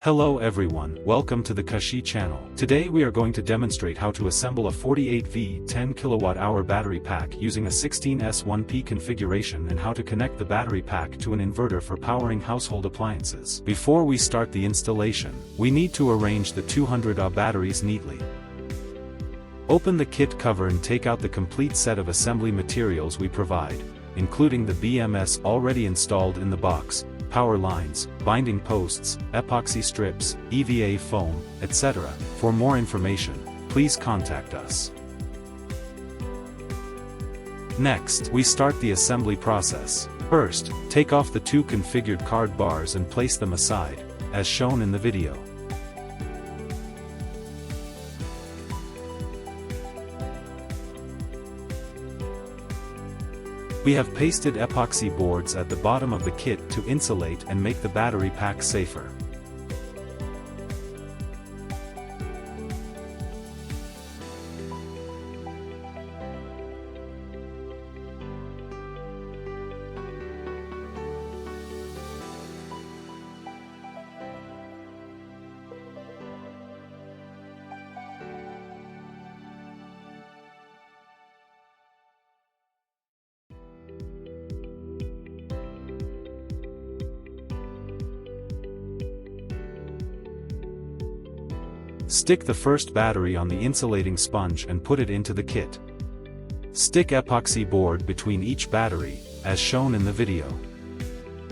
Hello everyone, welcome to the KESHEE channel. Today we are going to demonstrate how to assemble a 48V 10 kWh battery pack using a 16S1P configuration and how to connect the battery pack to an inverter for powering household appliances. Before we start the installation, we need to arrange the 200Ah batteries neatly. Open the kit cover and take out the complete set of assembly materials we provide, including the BMS already installed in the box, power lines, binding posts, epoxy strips, EVA foam, etc. For more information, please contact us. Next, we start the assembly process. First, take off the two configured card bars and place them aside, as shown in the video. We have pasted epoxy boards at the bottom of the kit to insulate and make the battery pack safer. Stick the first battery on the insulating sponge and put it into the kit. Stick epoxy board between each battery, as shown in the video.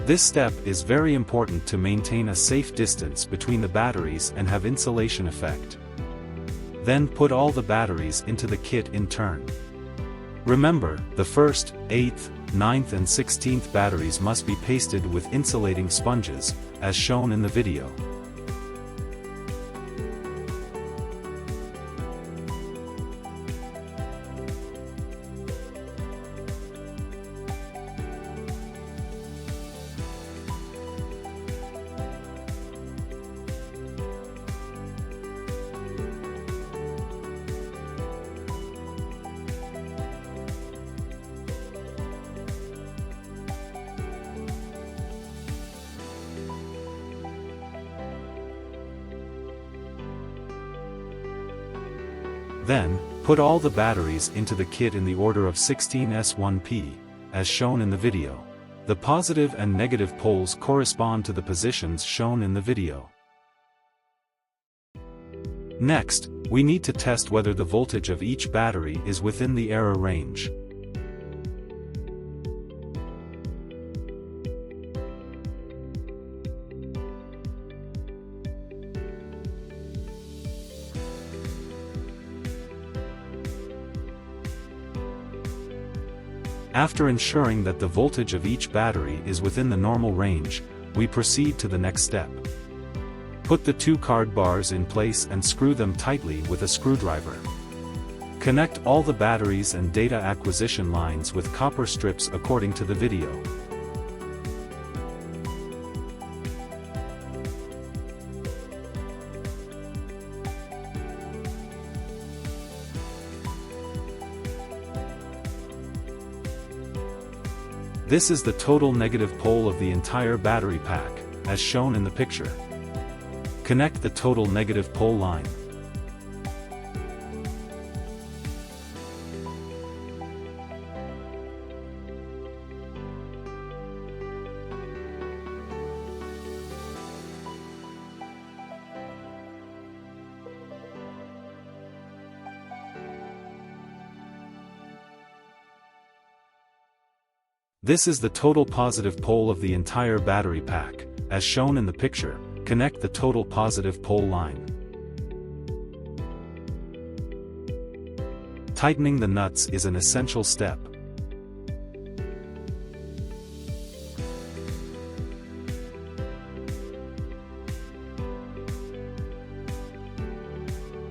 This step is very important to maintain a safe distance between the batteries and have insulation effect. Then put all the batteries into the kit in turn. Remember, the 1st, 8th, 9th and 16th batteries must be pasted with insulating sponges, as shown in the video. Then, put all the batteries into the kit in the order of 16S1P, as shown in the video. The positive and negative poles correspond to the positions shown in the video. Next, we need to test whether the voltage of each battery is within the error range. After ensuring that the voltage of each battery is within the normal range, we proceed to the next step. Put the two card bars in place and screw them tightly with a screwdriver. Connect all the batteries and data acquisition lines with copper strips according to the video. This is the total negative pole of the entire battery pack, as shown in the picture. Connect the total negative pole line. This is the total positive pole of the entire battery pack, as shown in the picture. Connect the total positive pole line. Tightening the nuts is an essential step.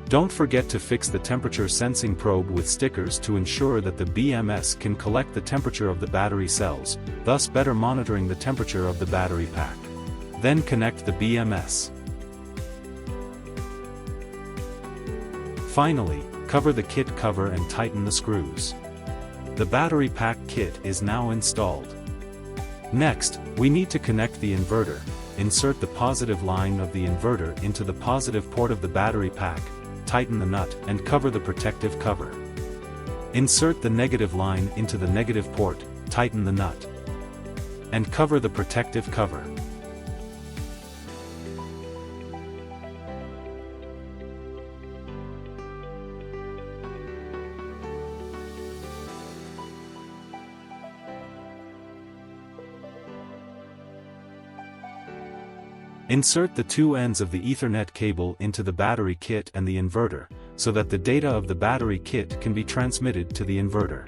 Don't forget to fix the temperature sensing probe with stickers to ensure that the BMS can collect the temperature of the battery cells, thus better monitoring the temperature of the battery pack. Then connect the BMS. Finally, cover the kit cover and tighten the screws. The battery pack kit is now installed. Next, we need to connect the inverter. insert the positive line of the inverter into the positive port of the battery pack, tighten the nut, and cover the protective cover. Insert the negative line into the negative port, tighten the nut, and cover the protective cover. Insert the two ends of the Ethernet cable into the battery kit and the inverter, so that the data of the battery kit can be transmitted to the inverter.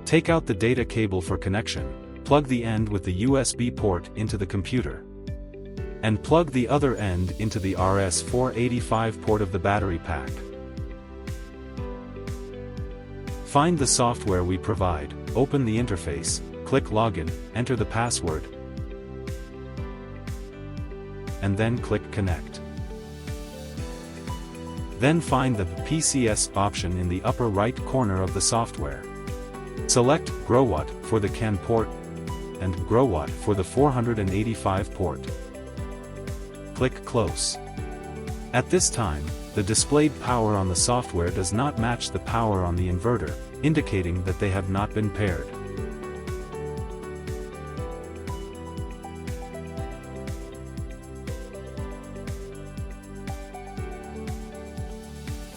Take out the data cable for connection, plug the end with the USB port into the computer, and plug the other end into the RS-485 port of the battery pack. Find the software we provide, open the interface, click Login, enter the password, and then click Connect. Then find the PCS option in the upper right corner of the software. Select GrowWatt for the CAN port and GrowWatt for the 485 port. Click Close. At this time, the displayed power on the software does not match the power on the inverter, indicating that they have not been paired.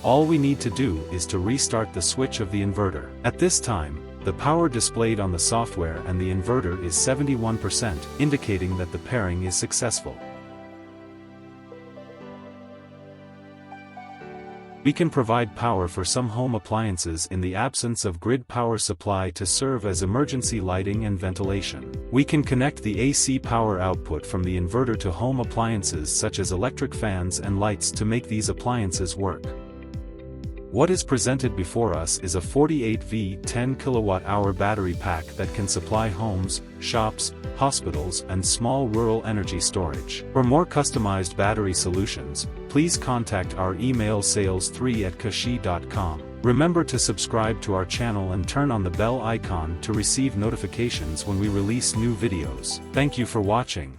All we need to do is to restart the switch of the inverter. At this time, the power displayed on the software and the inverter is 71%, indicating that the pairing is successful. We can provide power for some home appliances in the absence of grid power supply to serve as emergency lighting and ventilation. We can connect the AC power output from the inverter to home appliances such as electric fans and lights to make these appliances work. What is presented before us is a 48V 10 kWh battery pack that can supply homes, shops, hospitals, and small rural energy storage. For more customized battery solutions, please contact our email sales3@keshee.com. Remember to subscribe to our channel and turn on the bell icon to receive notifications when we release new videos. Thank you for watching.